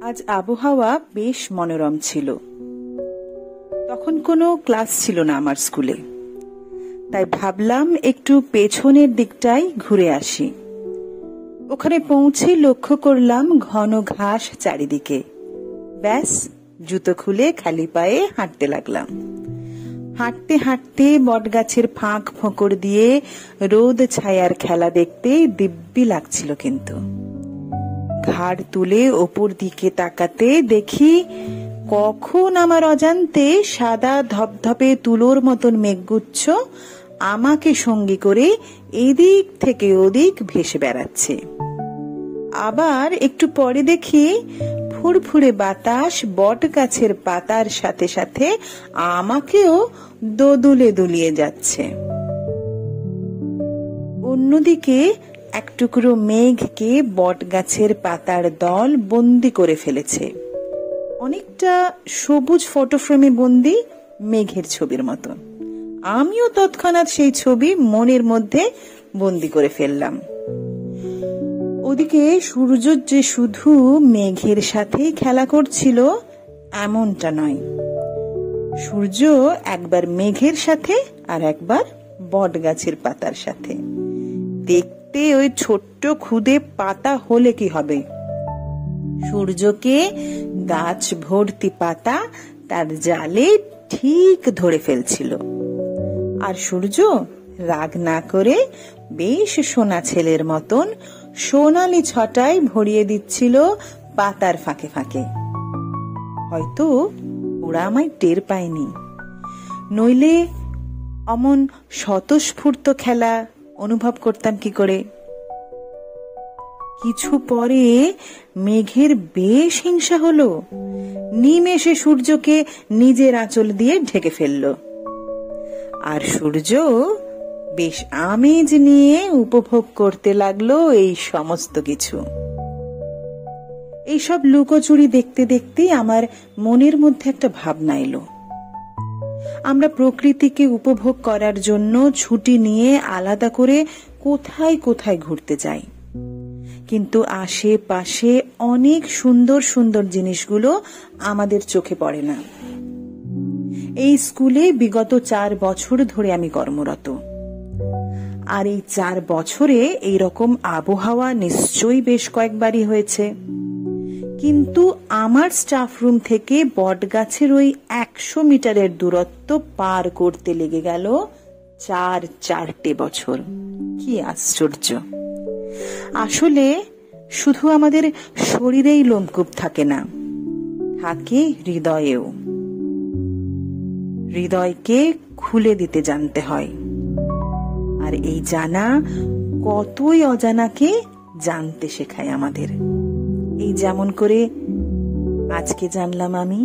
আজ আবহাওয়া বেশ মনোরম ছিল। তখন কোনো ক্লাস ছিল না আমার স্কুলে, তাই ভাবলাম একটু পেছনের দিকটাই ঘুরে আসি। ওখানে পৌঁছে লক্ষ্য করলাম ঘন ঘাস চারিদিকে। ব্যাস, জুতো খুলে খালি পায়ে হাঁটতে লাগলাম। হাঁটতে হাঁটতে বটগাছের ফাঁক ফোঁকর দিয়ে রোদ ছায়ার খেলা দেখতে দিব্যি লাগছিল। কিন্তু ঘাড় তুলে ওপর দিকে তাকাতে দেখি কখন আমার অজান্তে সাদা ধপধপে তুলোর মতন মেঘগুচ্ছ আমাকে সঙ্গী করে এদিক থেকে ওদিক ভেসে বেড়াচ্ছে। আবার একটু পরে দেখি ফুরফুরে বাতাস বট গাছের পাতার সাথে সাথে আমাকেও দোদুলে দুলিয়ে যাচ্ছে। অন্যদিকে এক টুকরো মেঘকে বট গাছের পাতার দল বন্দি করে ফেলেছে, অনেকটা সবুজ ফটোফ্রেমে বন্দি মেঘের ছবির মতন। আমিও তৎক্ষণাৎ সেই ছবি মনের মধ্যে বন্দি করে ফেললাম। ওদিকে সূর্য যে শুধু মেঘের সাথেই খেলা করছিল এমনটা নয়, সূর্য একবার মেঘের সাথে আর একবার বট গাছের পাতার সাথে। দেখতে ওই ছোট্ট খুদে পাতা হলে কি হবে, সূর্যকে গাছ ভর্তি পাতা তার জালে ঠিক ধরে ফেলছিল। আর সূর্য রাগ না করে বেশ সোনা ছেলের মতন সোনালি ছটায় ভরিয়ে দিচ্ছিল পাতার ফাঁকে ফাঁকে। হয়তো ওরা আমায় টের পায়নি, নইলে অমন স্বতঃস্ফূর্ত খেলা অনুভব করতাম কি করে। কিছু পরে মেঘের বেশ হিংসা হলো, নিমেষে সূর্যকে নিজের আঁচল দিয়ে ঢেকে ফেলল। আর সূর্য বেশ আমেজ নিয়ে উপভোগ করতে লাগলো এই সমস্ত কিছু। এইসব লুকোচুরি দেখতে দেখতে আমার মনের মধ্যে একটা ভাবনা এলো। আমরা প্রকৃতিকে উপভোগ করার জন্য ছুটি নিয়ে আলাদা করে কোথায় কোথায় ঘুরতে যাই, কিন্তু আশেপাশে অনেক সুন্দর সুন্দর জিনিসগুলো আমাদের চোখে পড়ে না। এই স্কুলে বিগত 4 বছর ধরে আমি কর্মরত, আর এই 4 বছরে এইরকম আবহাওয়া নিশ্চয়ই বেশ কয়েকবারই হয়েছে। কিন্তু আমার স্টাফ রুম থেকে বটগাছের ওই 100 মিটারের দূরত্ব পার করতে লেগে গেল 4 বছর। কি আশ্চর্য! আসলে শুধু আমাদের শরীরেই লোমকূপ থাকে না, থাকে হৃদয়েও। হৃদয়কে খুলে দিতে জানতে হয়, আর এই জানা কতই অজানাকে জানতে শেখায় আমাদের। এই যেমন করে আজকে জানলাম আমি